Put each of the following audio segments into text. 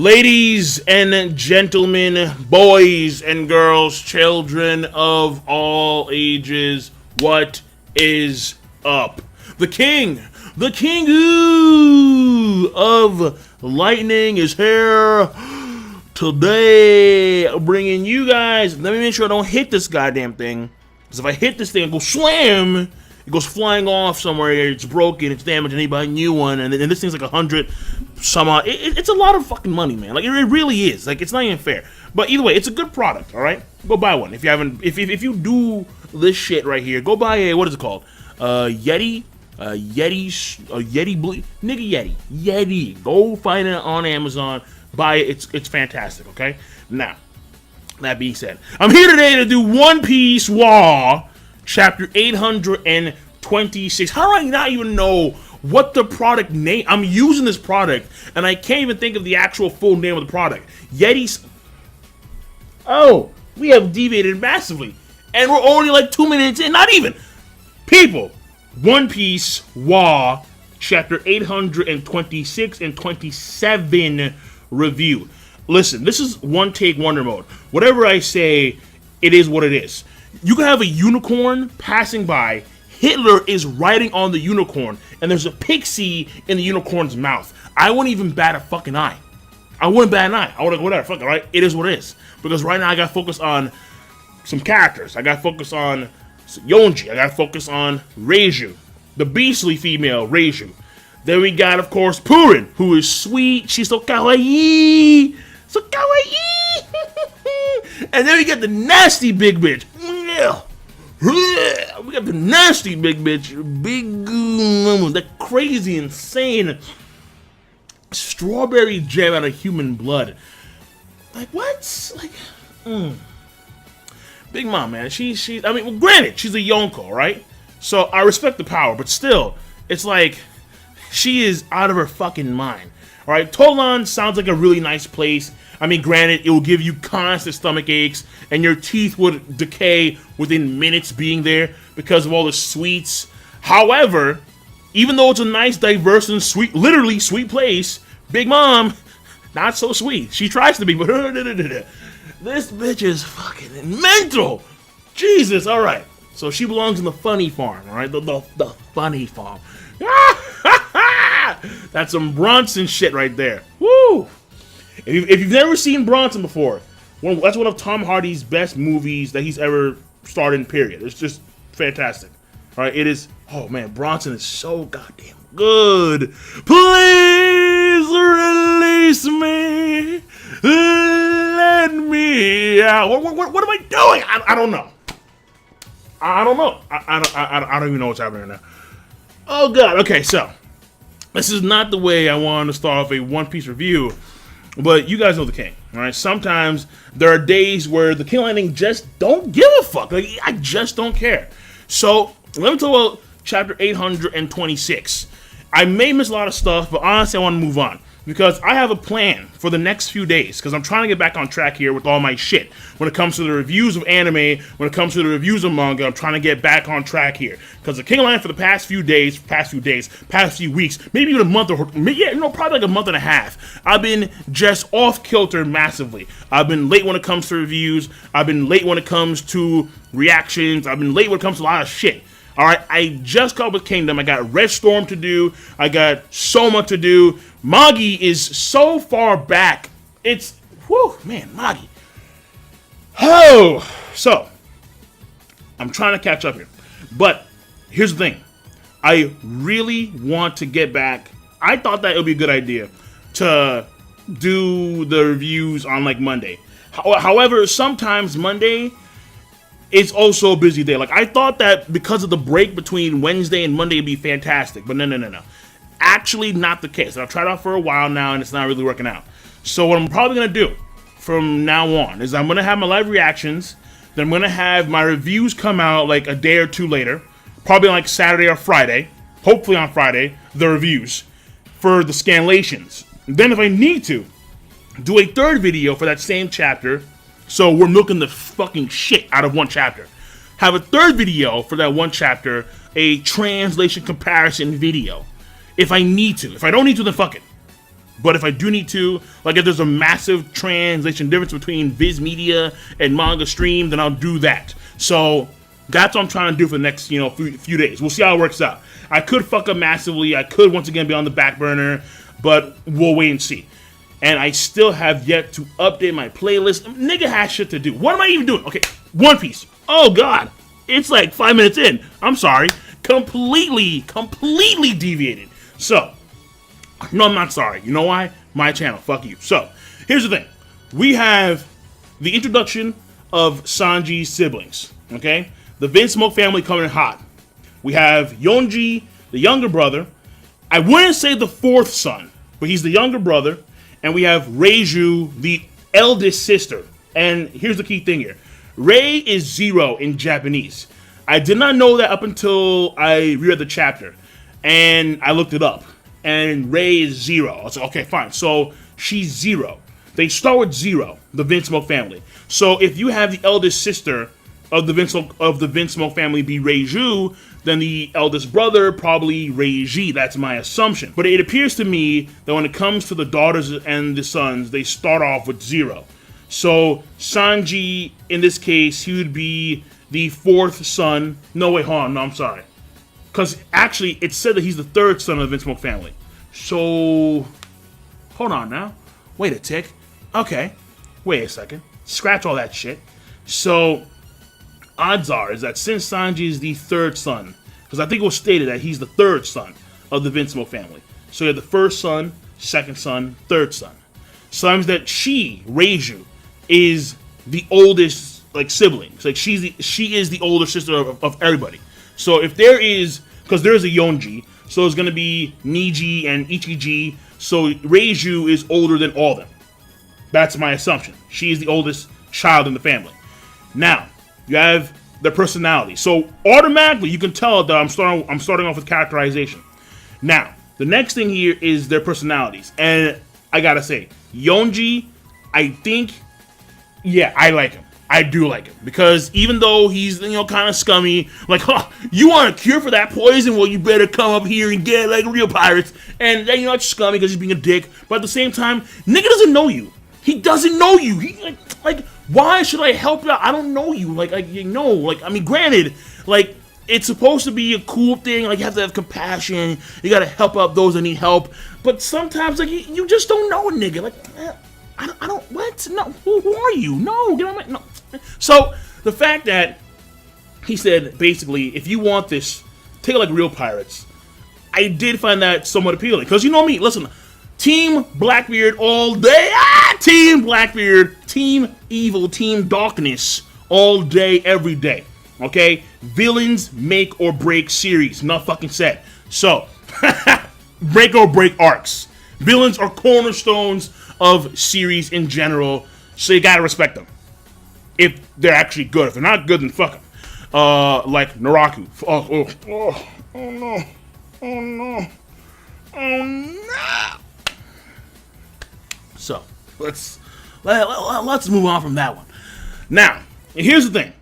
Ladies and gentlemen, boys and girls, children of all ages, what is up? The king of lightning is here today, bringing you guys. Let me make sure I don't hit this goddamn thing, because if I hit this thing, I go slam. It goes flying off somewhere. It's broken. It's damaged. Anybody new one, and this thing's like 100 some odd. It's a lot of fucking money, man. Like it really is. Like it's not even fair. But either way, it's a good product. All right, go buy one if you haven't. If you do this shit right here, go buy a, what is it called? Yeti blue nigga Yeti. Go find it on Amazon. Buy it. It's fantastic. Okay. Now, that being said, I'm here today to do One Piece War. Chapter 826. How do I not even know what the product name? I'm using this product, and I can't even think of the actual full name of the product. Yeti's. Oh, we have deviated massively, and we're only like 2 minutes in. Not even. People, One Piece War, Chapter 826 and 27 review. Listen, this is one take wonder mode. Whatever I say, it is what it is. You can have a unicorn passing by. Hitler is riding on the unicorn, and there's a pixie in the unicorn's mouth. I wouldn't even bat a fucking eye. I wouldn't bat an eye. I would have whatever. Fuck it, right? It is what it is. Because right now I got to focus on some characters. I got to focus on Yonji. I got to focus on Reiju, the beastly female Reiju. Then we got, of course, Purin, who is sweet. She's so kawaii. So kawaii. And then we got the nasty big bitch. We got the nasty big bitch. That crazy, insane strawberry jam out of human blood. Like, what? Like, Big Mom, man. I mean, well, granted, she's a Yonko, right? So I respect the power, but still, it's like, she is out of her fucking mind. All right, Totland sounds like a really nice place. I mean, granted, it will give you constant stomach aches, and your teeth would decay within minutes being there because of all the sweets. However, even though it's a nice, diverse, and sweet, literally sweet place, Big Mom, not so sweet. She tries to be, but this bitch is fucking mental. Jesus, all right. So she belongs in the funny farm, all right? The funny farm. That's some Bronson shit right there. Woo! If you've never seen Bronson before, that's one of Tom Hardy's best movies that he's ever starred in, period. It's just fantastic. All right, it is. Oh, man, Bronson is so goddamn good. Please release me. Let me out. What am I doing? I don't know. I don't know. I don't even know what's happening right now. Oh, God. Okay, so this is not the way I want to start off a One Piece review. But you guys know the king, all right? Sometimes there are days where the king lightning just don't give a fuck. Like, I just don't care. So let me talk about chapter 826. I may miss a lot of stuff, but honestly, I want to move on because I have a plan for the next few days because I'm trying to get back on track here with all my shit. When it comes to the reviews of anime, when it comes to the reviews of manga, I'm trying to get back on track here because the king line for the past few weeks, maybe even a month or probably like a month and a half, I've been just off kilter massively. I've been late when it comes to reviews. I've been late when it comes to reactions. I've been late when it comes to a lot of shit. All right, I just caught up with Kingdom. I got Red Storm to do. I got Soma to do. Magi is so far back. It's, whew, man, Magi. Oh, so I'm trying to catch up here. But here's the thing. I really want to get back. I thought that it would be a good idea to do the reviews on like Monday. However, sometimes Monday, it's also a busy day. Like, I thought that because of the break between Wednesday and Monday, it'd be fantastic. But no. Actually, not the case. I've tried out for a while now, and it's not really working out. So what I'm probably going to do from now on is I'm going to have my live reactions. Then I'm going to have my reviews come out like a day or two later. Probably like Saturday or Friday. Hopefully on Friday, the reviews for the scanlations. Then if I need to, do a third video for that same chapter. So we're milking the fucking shit out of one chapter. Have a third video for that one chapter, a translation comparison video. If I need to. If I don't need to, then fuck it. But if I do need to, like if there's a massive translation difference between Viz Media and Manga Stream, then I'll do that. So that's what I'm trying to do for the next, few days. We'll see how it works out. I could fuck up massively. I could once again be on the back burner, but we'll wait and see. And I still have yet to update my playlist. Nigga has shit to do. What am I even doing? Okay, One Piece. Oh God, it's like 5 minutes in. I'm sorry. Completely deviated. So, no, I'm not sorry. You know why? My channel. Fuck you. So, here's the thing. We have the introduction of Sanji's siblings. Okay? The Vinsmoke family coming in hot. We have Yonji, the younger brother. I wouldn't say the fourth son, but he's the younger brother. And we have Reiju, the eldest sister. And here's the key thing here. Rei is 0 in Japanese. I did not know that up until I read the chapter. And I looked it up. And Rei is 0. I was like, okay, fine. So she's 0. They start with 0, the Vinsmoke family. So if you have the eldest sister of the Vinsmoke family be Reiju, then the eldest brother probably Reiji. That's my assumption. But it appears to me that when it comes to the daughters and the sons, they start off with 0. So Sanji, in this case, he would be the fourth son. No, wait, hold on. No, I'm sorry. Because actually, it said that he's the third son of the Vinsmoke family. So, hold on now. Wait a tick. Okay. Wait a second. Scratch all that shit. So, odds are is that since Sanji is the third son, because I think it was stated that he's the third son of the Vinsmoke family. So you have the first son, second son, third son. So that means that she, Reiju, is the oldest sibling. It's like she is the older sister of everybody. So if there is, because there's a Yonji, so it's gonna be Niji and Ichiji. So Reiju is older than all of them. That's my assumption. She is the oldest child in the family. Now, you have their personality. So automatically you can tell that I'm starting off with characterization. Now, the next thing here is their personalities. And I gotta say, Yonji, I think, yeah, I like him. I do like him. Because even though he's, kind of scummy, like, huh, you want a cure for that poison? Well, you better come up here and get it like real pirates. And then it's scummy because he's being a dick. But at the same time, nigga doesn't know you. He doesn't know you. He, why should I help you out? I don't know you. Granted, it's supposed to be a cool thing. You have to have compassion. You gotta help out those that need help. But sometimes, you just don't know a nigga. I don't, what? No, who are you? No, get on my, no. So, the fact that he said, basically, if you want this, take it like real pirates, I did find that somewhat appealing. Because you know me, listen, Team Blackbeard all day. Team Blackbeard, Team Evil, Team Darkness all day, every day. Okay? Villains make or break series. Not fucking said. So, break or break arcs. Villains are cornerstones of series in general. So you gotta respect them. If they're actually good. If they're not good, then fuck them. Like Naraku. Oh no. So, let's move on from that one. Now, here's the thing.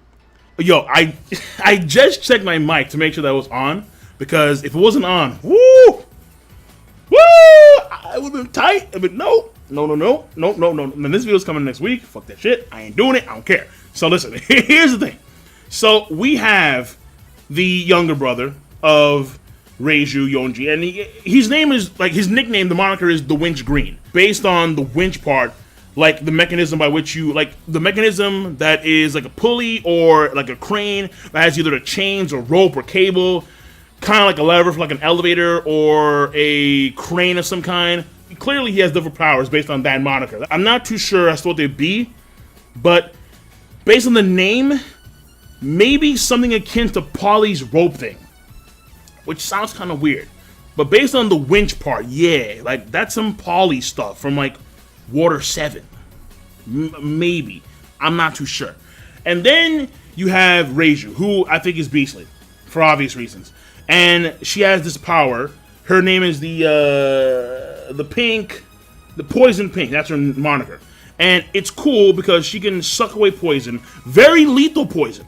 Yo, I just checked my mic to make sure that it was on, because if it wasn't on, woo, I would have been tight. But no. And this video's coming next week. Fuck that shit. I ain't doing it. I don't care. So listen, here's the thing. So we have the younger brother of Reiju, Yonji, and his name is, his nickname, the moniker is the Winch Green, based on the winch part, the mechanism by which you, the mechanism that is a pulley or a crane that has either the chains or rope or cable, kind of like a lever for an elevator or a crane of some kind. Clearly he has different powers based on that moniker. I'm not too sure as to what they'd be, but based on the name, maybe something akin to Polly's rope thing, which sounds kind of weird. But based on the winch part, yeah, that's some Polly stuff from Water 7. Maybe. I'm not too sure. And then you have Reiju, who I think is beastly, for obvious reasons. And she has this power. Her name is the Poison Pink. That's her moniker. And it's cool because she can suck away poison. Very lethal poison.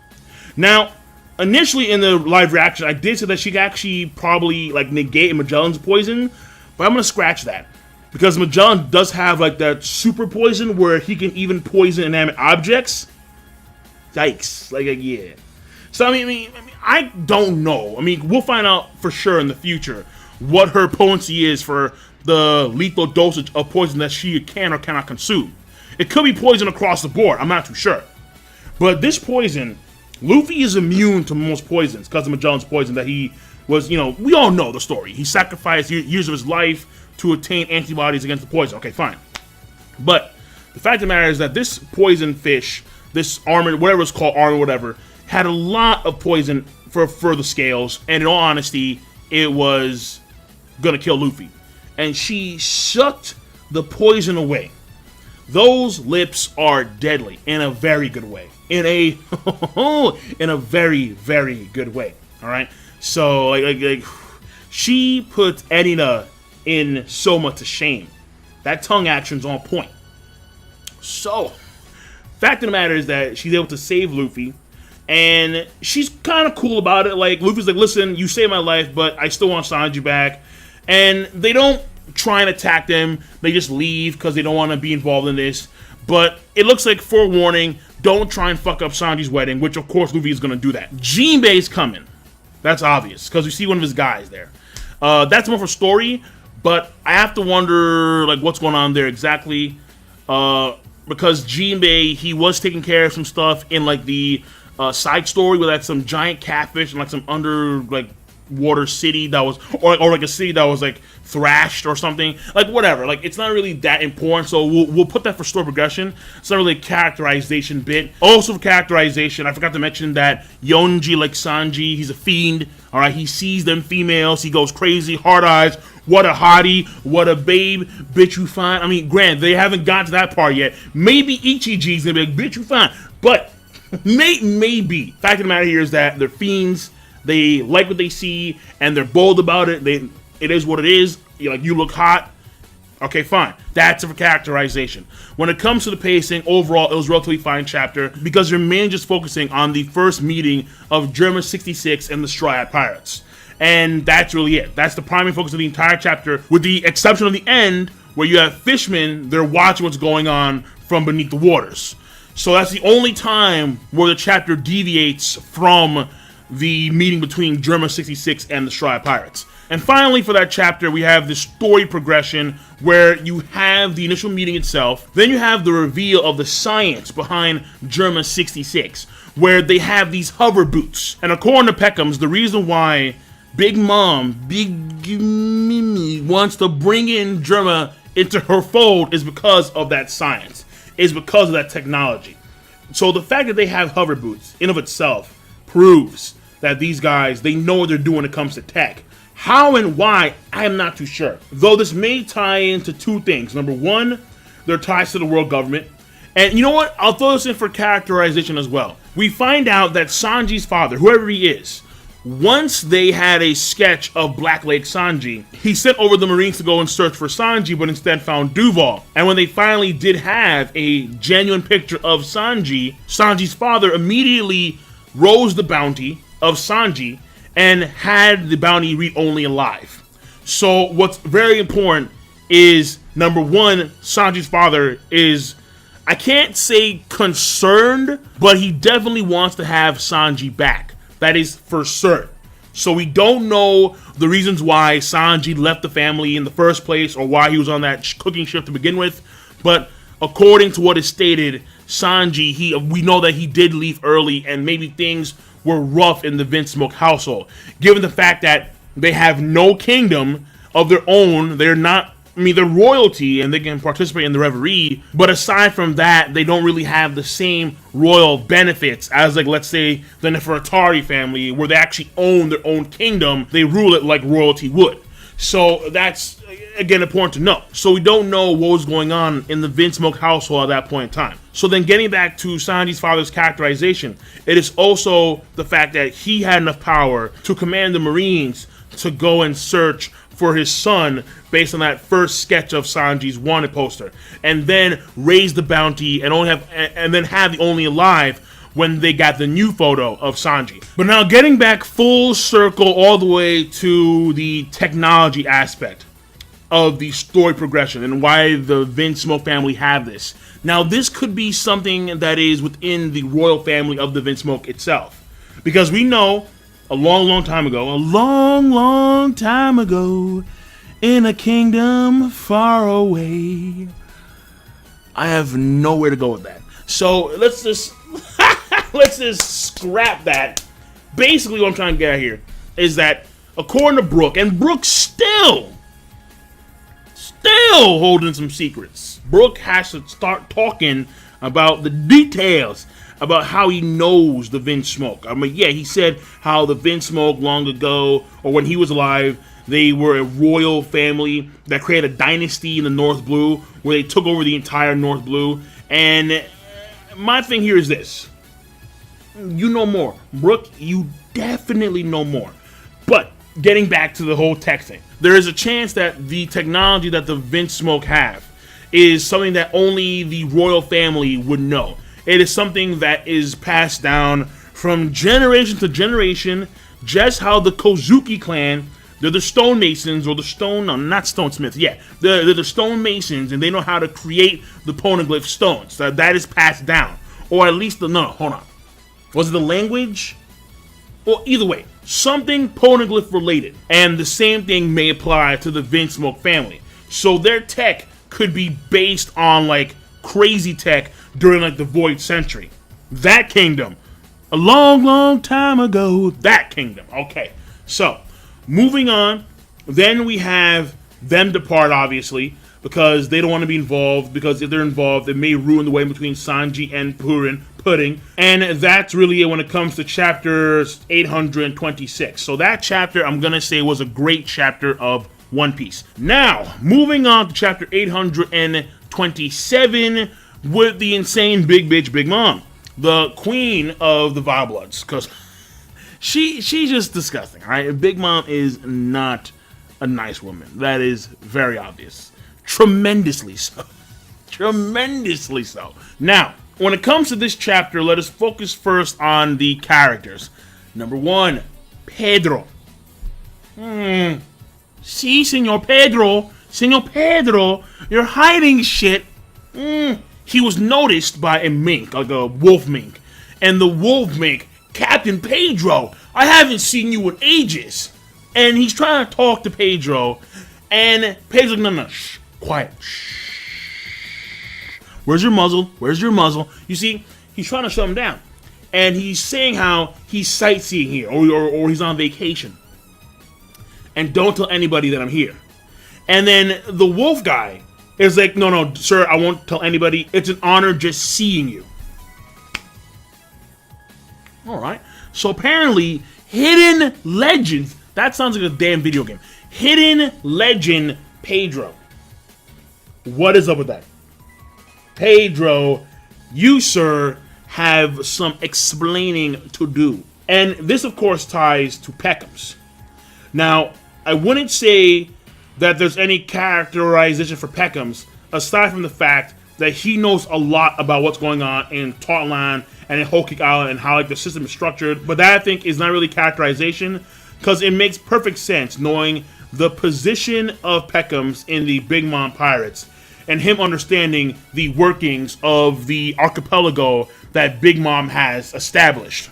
Now, initially in the live reaction, I did say that she could actually probably negate Magellan's poison. But I'm going to scratch that. Because Magellan does have like that super poison where he can even poison inanimate objects. Yikes. Like, yeah. So, I mean, I don't know. I mean, we'll find out for sure in the future what her potency is for the lethal dosage of poison that she can or cannot consume. It could be poison across the board. I'm not too sure. But this poison, Luffy is immune to most poisons because of Magellan's poison that he was, you know, we all know the story. He sacrificed years of his life to attain antibodies against the poison. Okay, fine. But the fact of the matter is that this poison fish, this armor, whatever it's called, armor, whatever, had a lot of poison for the scales. And in all honesty, it was going to kill Luffy. And she sucked the poison away. Those lips are deadly in a very good way. In a very, very good way. All right. So like she put Erina in Soma to shame. That tongue action's on point. So, fact of the matter is that she's able to save Luffy, and she's kind of cool about it. Like Luffy's like, listen, you saved my life, but I still want Sanji back. And they don't try and attack them. They just leave because they don't want to be involved in this. But it looks like, forewarning, don't try and fuck up Sanji's wedding, which of course Luffy is going to do that. Jinbei's coming. That's obvious, because we see one of his guys there. That's more for story, but I have to wonder like what's going on there exactly. Because Jinbei, he was taking care of some stuff in like the side story where that's some giant catfish and like some under like water city that was, or like a city that was like thrashed or something, like whatever. Like it's not really that important, so we'll put that for story progression. It's not really a characterization bit. Also for characterization, I forgot to mention that Yonji, like Sanji, he's a fiend. All right, he sees them females, he goes crazy, hard eyes. What a hottie, what a babe, bitch you fine. I mean, granted, they haven't got to that part yet. Maybe Ichiji's gonna be like, bitch you fine, but maybe. Fact of the matter here is that they're fiends. They like what they see, and they're bold about it. It is what it is. You're like, you look hot. Okay, fine. That's for characterization. When it comes to the pacing, overall, it was a relatively fine chapter because you're mainly just focusing on the first meeting of Germa 66 and the Straw Hat Pirates. And that's really it. That's the primary focus of the entire chapter, with the exception of the end, where you have fishmen, they're watching what's going on from beneath the waters. So that's the only time where the chapter deviates from the meeting between Germa 66 and the Straw Hat Pirates. And finally, for that chapter, we have the story progression where you have the initial meeting itself, then you have the reveal of the science behind Germa 66, where they have these hover boots. And according to Peckham's, the reason why Big Mimi wants to bring in Germa into her fold is because of that science, is because of that technology. So the fact that they have hover boots in of itself proves that these guys, they know what they're doing when it comes to tech. How and why, I am not too sure. Though this may tie into two things. Number one, their ties to the world government. And you know what? I'll throw this in for characterization as well. We find out that Sanji's father, whoever he is, once they had a sketch of Black Lake Sanji, he sent over the Marines to go and search for Sanji, but instead found Duval. And when they finally did have a genuine picture of Sanji, Sanji's father immediately rose the bounty of Sanji and had the bounty read only alive. So what's very important is, number one, Sanji's father is, I can't say concerned, but he definitely wants to have Sanji back. That is for certain. So we don't know the reasons why Sanji left the family in the first place or why he was on that cooking shift to begin with. But according to what is stated, Sanji, we know that he did leave early and maybe things were rough in the Vinsmoke household. Given the fact that they have no kingdom of their own, they're not, they're royalty and they can participate in the reverie, but aside from that, they don't really have the same royal benefits as, like, let's say, the Nefertari family, where they actually own their own kingdom. They rule it like royalty would. So that's, again, important to know. So we don't know what was going on in the Vinsmoke household at that point in time. So then getting back to Sanji's father's characterization, it is also the fact that he had enough power to command the Marines to go and search for his son based on that first sketch of Sanji's wanted poster, and then raise the bounty and then have the only alive when they got the new photo of Sanji. But now getting back full circle all the way to the technology aspect. of the story progression and why the Vinsmoke family have this. Now, this could be something that is within the royal family of the Vinsmoke itself. Because we know a long time ago, in a kingdom far away. I have nowhere to go with that. So let's just let's just scrap that. Basically, what I'm trying to get at here is that according to Brooke, and Brooke's still holding some secrets. Brooke has to start talking about the details about how he knows the Vinsmoke. I mean, yeah, he said how the Vinsmoke long ago, or when he was alive, they were a royal family that created a dynasty in the North Blue where they took over the entire North Blue. And my thing here is this. You know more. Brooke, you definitely know more. But getting back to the whole tech thing, there is a chance that the technology that the Vinsmoke have is something that only the royal family would know. It is something that is passed down from generation to generation, just how the Kozuki clan, they're the stonemasons, or the stone, no, not stonesmiths, yeah. They're the stonemasons, and they know how to create the poneglyph stones. That is passed down. Or at least no, hold on. Was it the language? Well, either way, something poneglyph related. And the same thing may apply to the Vinsmoke family. So their tech could be based on, like, crazy tech during, like, the Void Century. That kingdom. A long time ago. That kingdom. Okay. So, moving on. Then we have them depart, obviously, because they don't want to be involved, because if they're involved, it may ruin the way between Sanji and Pudding. And that's really it when it comes to chapter 826. So that chapter, I'm going to say, was a great chapter of One Piece. Now, moving on to chapter 827 with the insane big bitch Big Mom, the queen of the Vile Bloods, because she's just disgusting, all right? Big Mom is not a nice woman. That is very obvious. Tremendously so. Tremendously so. Now, when it comes to this chapter, let us focus first on the characters. Number one, Pedro. See, Senor Pedro, you're hiding shit. He was noticed by a mink, like a wolf mink. And the wolf mink, Captain Pedro, I haven't seen you in ages. And he's trying to talk to Pedro. And Pedro's like, no, shh, quiet, shh. Where's your muzzle? You see, he's trying to shut him down. And he's saying how he's sightseeing here, or he's on vacation. And don't tell anybody that I'm here. And then the wolf guy is like, no, sir, I won't tell anybody. It's an honor just seeing you. Alright. So apparently, Hidden Legends, that sounds like a damn video game. Hidden Legend Pedro. What is up with that? Pedro, you, sir, have some explaining to do. And this, of course, ties to Peckham's. Now, I wouldn't say that there's any characterization for Peckham's, aside from the fact that he knows a lot about what's going on in Totland and in Whole Cake Island and how, like, the system is structured. But that, I think, is not really characterization, because it makes perfect sense knowing the position of Peckham's in the Big Mom Pirates and him understanding the workings of the archipelago that Big Mom has established.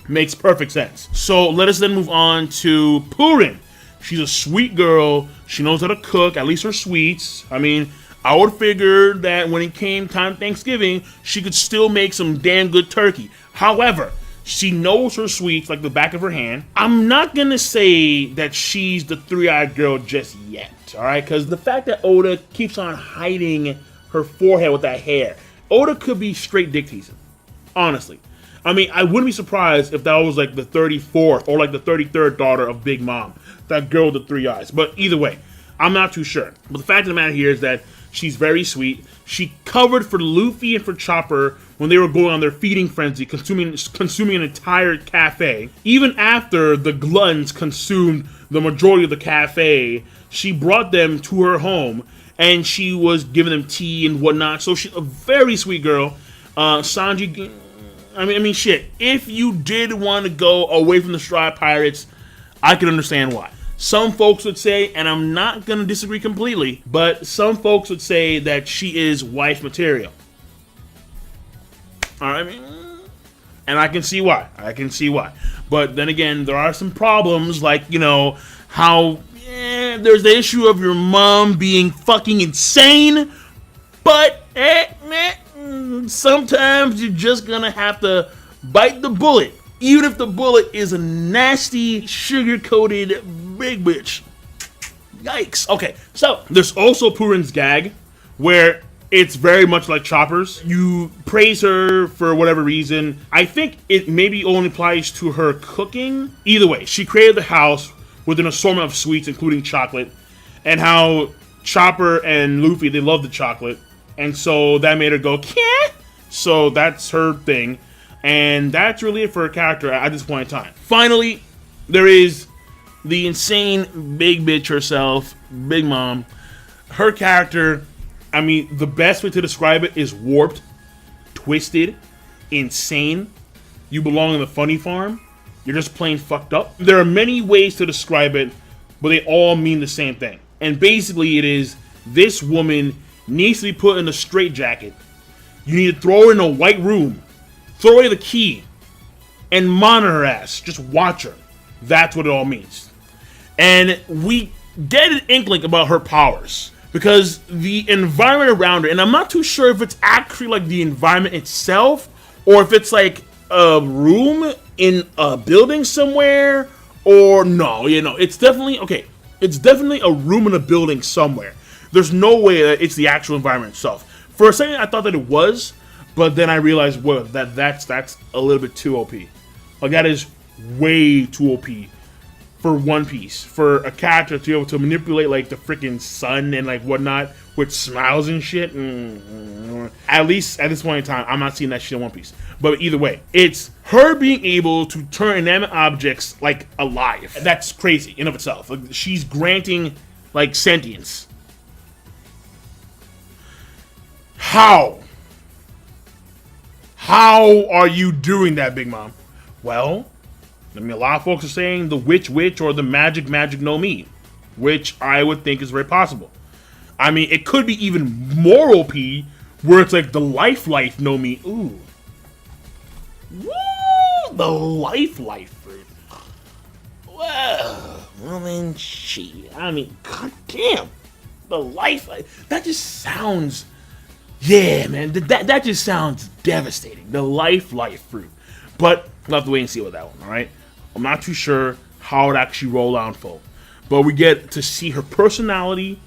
Makes perfect sense. So let us then move on to Purin. She's a sweet girl. She knows how to cook, at least her sweets. I mean, I would figure that when it came time Thanksgiving, she could still make some damn good turkey. However, she knows her sweets like the back of her hand. I'm not going to say that she's the three-eyed girl just yet, all right? Because the fact that Oda keeps on hiding her forehead with that hair, Oda could be straight dick teasing, honestly. I mean, I wouldn't be surprised if that was like the 34th or like the 33rd daughter of Big Mom, that girl with the three eyes. But either way, I'm not too sure. But the fact of the matter here is that she's very sweet. She covered for Luffy and for Chopper when they were going on their feeding frenzy, consuming an entire cafe. Even after the gluttons consumed the majority of the cafe, she brought them to her home, and she was giving them tea and whatnot. So she's a very sweet girl. Sanji, I mean, shit. If you did want to go away from the Straw Pirates, I can understand why. Some folks would say, and I'm not going to disagree completely, but some folks would say that she is wife material. Alright, and I can see why. But then again, there are some problems, like, you know, how there's the issue of your mom being fucking insane, but sometimes you're just gonna have to bite the bullet, even if the bullet is a nasty, sugar-coated big bitch. Yikes. Okay, so there's also Purin's gag, where it's very much like Chopper's. You praise her for whatever reason. I think it maybe only applies to her cooking. Either way, she created the house with an assortment of sweets, including chocolate, and how Chopper and Luffy, they love the chocolate, and so that made her go, "Keh?" So that's her thing, and that's really it for her character at this point in time. Finally, there is the insane big bitch herself, Big Mom. Her character, I mean, the best way to describe it is warped, twisted, insane. You belong in the funny farm. You're just plain fucked up. There are many ways to describe it, but they all mean the same thing. And basically it is, this woman needs to be put in a straitjacket. You need to throw her in a white room, throw away the key, and monitor her ass. Just watch her. That's what it all means. And we get an inkling about her powers, because the environment around her, and I'm not too sure if it's actually like the environment itself, or if it's like a room in a building somewhere, or no, you know, it's definitely, okay, it's definitely a room in a building somewhere. There's no way that it's the actual environment itself. For a second, I thought that it was, but then I realized, well, that's a little bit too OP. Like, that is way too OP for One Piece, for a character to be able to manipulate like the freaking sun and like whatnot with smiles and shit. At least at this point in time, I'm not seeing that shit in One Piece. But either way, it's her being able to turn inanimate objects like alive. That's crazy in of itself. Like, she's granting like sentience. How? How are you doing that, Big Mom? Well, I mean, a lot of folks are saying the witch or the magic no mi, which I would think is very possible. I mean, it could be even more OP, where it's like the life no mi. Ooh. Woo! The life fruit. Well then, shit. I mean, goddamn. The life, that just sounds, yeah, man. That just sounds devastating. The life fruit. But we'll have to wait and see with that one, alright? I'm not too sure how it actually roll out, folks. But we get to see her personality.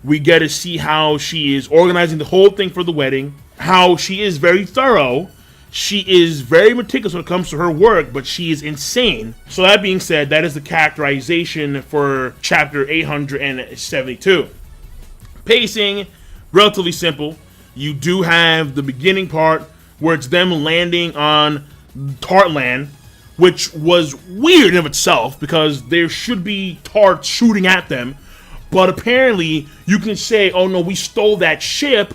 We get to see how she is organizing the whole thing for the wedding. How she is very thorough. She is very meticulous when it comes to her work, but she is insane. So that being said, that is the characterization for chapter 872. Pacing, relatively simple. You do have the beginning part where it's them landing on Totland, which was weird in of itself because there should be tarts shooting at them, but apparently you can say, oh no, we stole that ship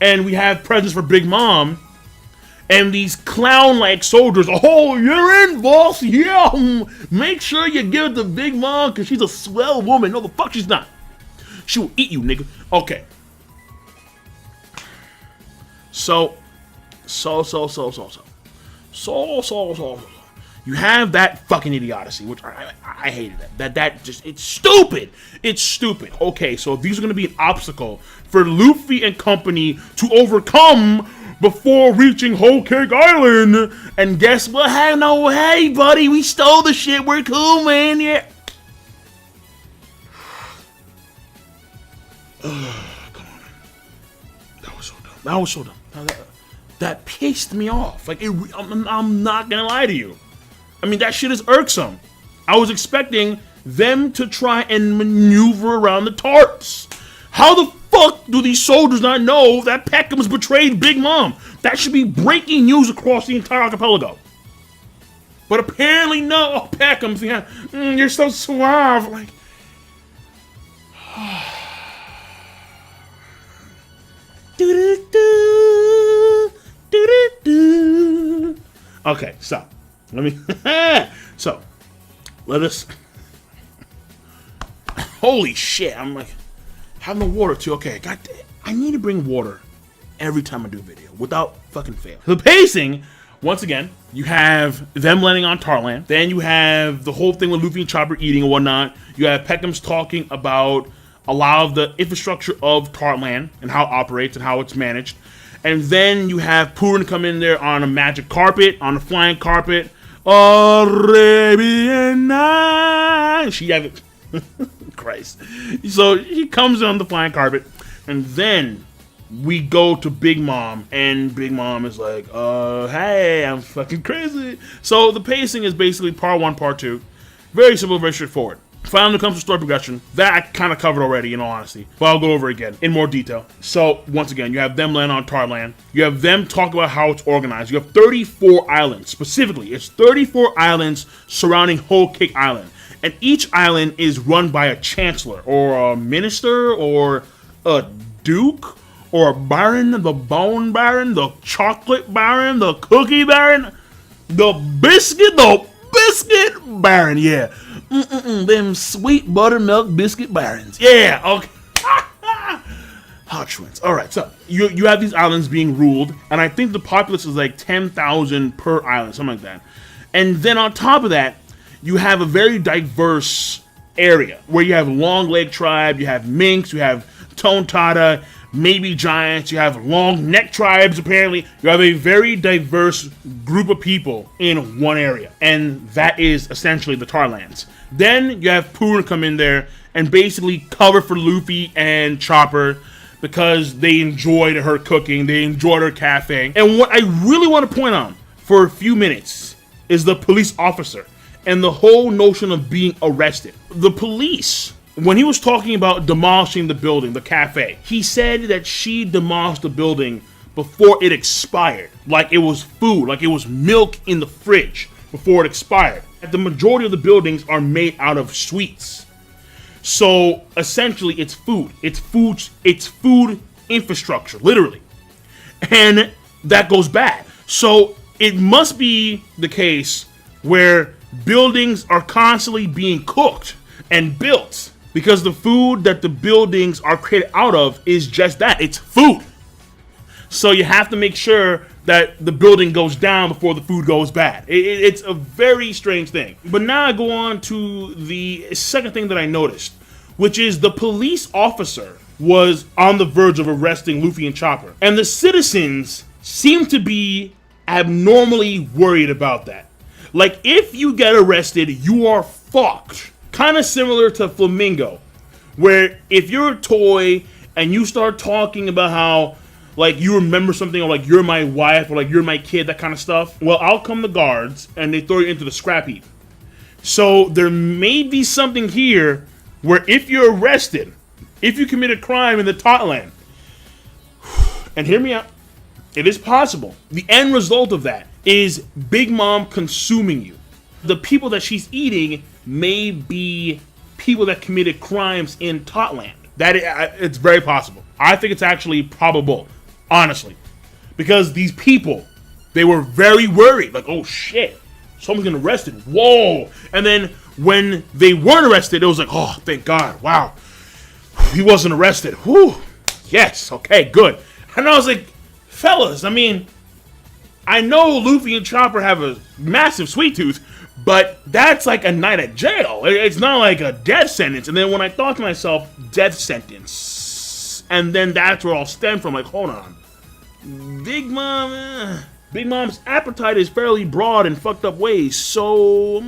and we have presents for Big Mom, and these clown-like soldiers, oh, you're in, boss, yeah, make sure you give it to Big Mom because she's a swell woman. No, the fuck she's not. She will eat you, nigga. Okay. So. You have that fucking idiocy, which I hated that just, it's stupid. It's stupid. Okay, so these are going to be an obstacle for Luffy and company to overcome before reaching Whole Cake Island. And guess what? Hey, no, hey, buddy, we stole the shit. We're cool, man. Yeah. Come on. That was so dumb. That pissed me off. Like, I'm not gonna lie to you. I mean, that shit is irksome. I was expecting them to try and maneuver around the tarps. How the fuck do these soldiers not know that Peckham's betrayed Big Mom? That should be breaking news across the entire archipelago. But apparently, no. Oh, Peckham's, yeah, you're so suave. Like, okay, so let me. So let us. Holy shit. I'm like, have no water too. Okay, I need to bring water every time I do a video without fucking fail. The pacing, once again, you have them landing on Totland. Then you have the whole thing with Luffy and Chopper eating and whatnot. You have Peckham's talking about a lot of the infrastructure of Totland and how it operates and how it's managed. And then you have Purin come in there on a magic carpet, on a flying carpet. Arabian Night. She have it. Christ. So he comes on the flying carpet, and then we go to Big Mom, and Big Mom is like, hey, I'm fucking crazy. So the pacing is basically part 1, part 2. Very simple, very straightforward. Finally comes to story progression. That I kind of covered already, in all honesty. But I'll go over it again in more detail. So, once again, you have them land on Totland. You have them talk about how it's organized. You have 34 islands. Specifically, it's 34 islands surrounding Whole Cake Island. And each island is run by a chancellor, or a minister, or a duke, or a baron, the bone baron, the chocolate baron, the cookie baron, the biscuit baron, yeah. Them sweet buttermilk biscuit barons. Yeah, okay. Hot twins. Alright, so you have these islands being ruled, and I think the populace is like 10,000 per island, something like that. And then on top of that, you have a very diverse area where you have Long Leg Tribe, you have Minks, you have Tontata, maybe Giants, you have Long Neck Tribes, apparently. You have a very diverse group of people in one area, and that is essentially the Tarlands. Then you have Purin come in there and basically cover for Luffy and Chopper because they enjoyed her cooking, they enjoyed her cafe. And what I really want to point out for a few minutes is the police officer and the whole notion of being arrested. The police, when he was talking about demolishing the building, the cafe, he said that she demolished the building before it expired. Like it was food, like it was milk in the fridge before it expired. The majority of the buildings are made out of sweets. So essentially it's food. It's food infrastructure, literally. And that goes bad. So it must be the case where buildings are constantly being cooked and built, because the food that the buildings are created out of is just that. It's food. So you have to make sure that the building goes down before the food goes bad. It's a very strange thing. But now I go on to the second thing that I noticed, which is the police officer was on the verge of arresting Luffy and Chopper. And the citizens seem to be abnormally worried about that. Like, if you get arrested, you are fucked. Kind of similar to Flamingo, where if you're a toy and you start talking about how, like, you remember something, or like, you're my wife, or like, you're my kid, that kind of stuff, well, out come the guards and they throw you into the scrap heap. So there may be something here where if you're arrested, if you commit a crime in the Totland, and hear me out, it is possible. The end result of that is Big Mom consuming you. The people that she's eating may be people that committed crimes in Totland. It's very possible. I think it's actually probable, honestly, because these people, they were very worried. Like, oh shit, someone's getting arrested. Whoa! And then when they weren't arrested, it was like, oh, thank God, wow, he wasn't arrested. Whew, yes, okay, good. And I was like, fellas, I mean, I know Luffy and Chopper have a massive sweet tooth, but that's like a night at jail. It's not like a death sentence. And then when I thought to myself, death sentence, and then that's where it all stemmed from. Like, hold on, Big Mom's appetite is fairly broad in fucked up ways. So,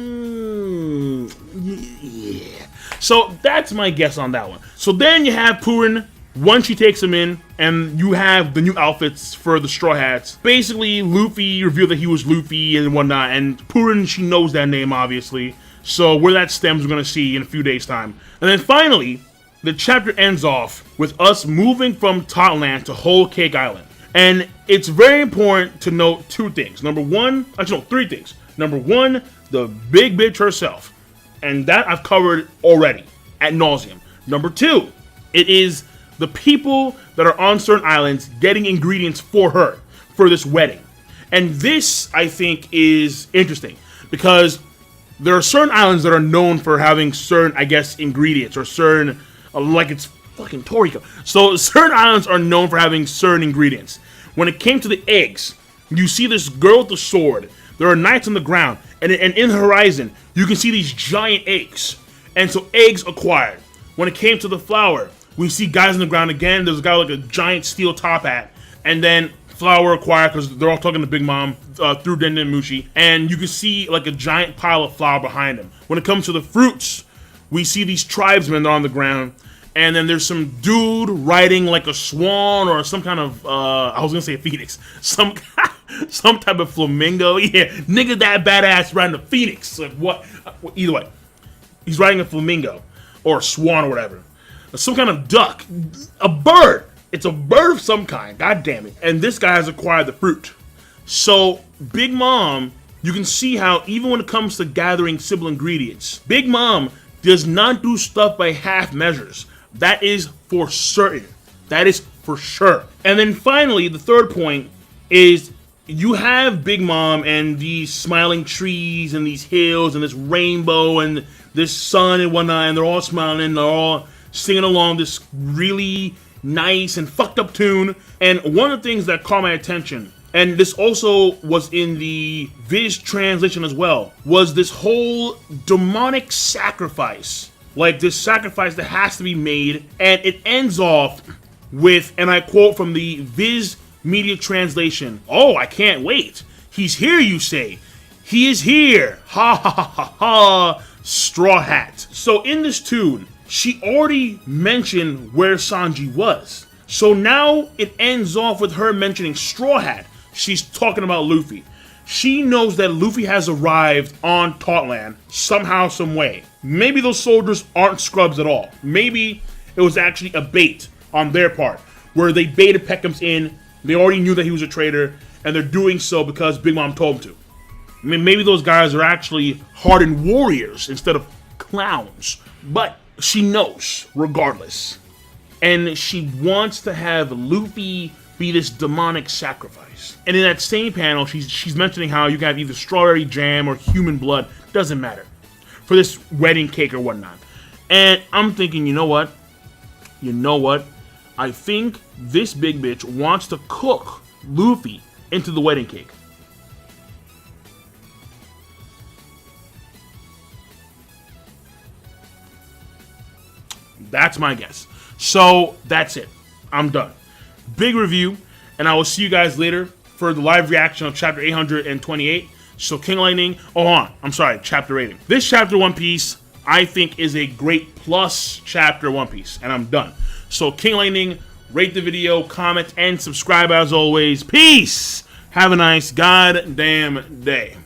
yeah. So that's my guess on that one. So then you have Purin. Once she takes him in, and you have the new outfits for the Straw Hats. Basically, Luffy revealed that he was Luffy and whatnot, and Purin, she knows that name, obviously. So where that stems, we're going to see in a few days' time. And then finally, the chapter ends off with us moving from Totland to Whole Cake Island. And it's very important to note two things. Number one, actually no, three things. Number one, the big bitch herself. And that I've covered already, ad nauseum. Number two, it is the people that are on certain islands getting ingredients for her, for this wedding. And this, I think, is interesting, because there are certain islands that are known for having certain, I guess, ingredients or certain, like it's fucking Toriko. So certain islands are known for having certain ingredients. When it came to the eggs, you see this girl with the sword. There are knights on the ground, and in the horizon, you can see these giant eggs. And so eggs acquired. When it came to the flour, we see guys on the ground again. There's a guy with like a giant steel top hat, and then flour acquired because they're all talking to Big Mom through Denden Mushi, and you can see like a giant pile of flour behind them. When it comes to the fruits, we see these tribesmen on the ground, and then there's some dude riding like a swan or some kind of I was gonna say a phoenix, some type of flamingo. Yeah, nigga, that badass riding a phoenix. Like what? Either way, he's riding a flamingo or a swan or whatever, some kind of duck, a bird. It's a bird of some kind, god damn it. And this guy has acquired the fruit. So, Big Mom, you can see how even when it comes to gathering simple ingredients, Big Mom does not do stuff by half measures. That is for certain. That is for sure. And then finally, the third point is you have Big Mom and these smiling trees and these hills and this rainbow and this sun and whatnot, and they're all smiling and they're all singing along this really nice and fucked up tune. And one of the things that caught my attention, and this also was in the VIZ translation as well, was this whole demonic sacrifice. Like this sacrifice that has to be made, and it ends off with, and I quote from the VIZ media translation, "Oh, I can't wait. He's here, you say. He is here. Ha ha ha ha ha. Straw Hat." So in this tune, she already mentioned where Sanji was. So now it ends off with her mentioning Straw Hat. She's talking about Luffy. She knows that Luffy has arrived on Totland somehow, some way. Maybe those soldiers aren't scrubs at all. Maybe it was actually a bait on their part, where they baited Peckham's in. They already knew that he was a traitor, and they're doing so because Big Mom told them to. I mean, maybe those guys are actually hardened warriors instead of clowns. But she knows, regardless. And she wants to have Luffy be this demonic sacrifice. And in that same panel, she's mentioning how you can have either strawberry jam or human blood. Doesn't matter. For this wedding cake or whatnot. And I'm thinking, you know what? You know what? I think this big bitch wants to cook Luffy into the wedding cake. That's my guess. So that's it. I'm done. Big review, and I will see you guys later for the live reaction of chapter 828. So King Lightning, chapter rating. This chapter One Piece, I think, is a great plus chapter One Piece, and I'm done. So King Lightning, rate the video, comment, and subscribe as always. Peace! Have a nice goddamn day.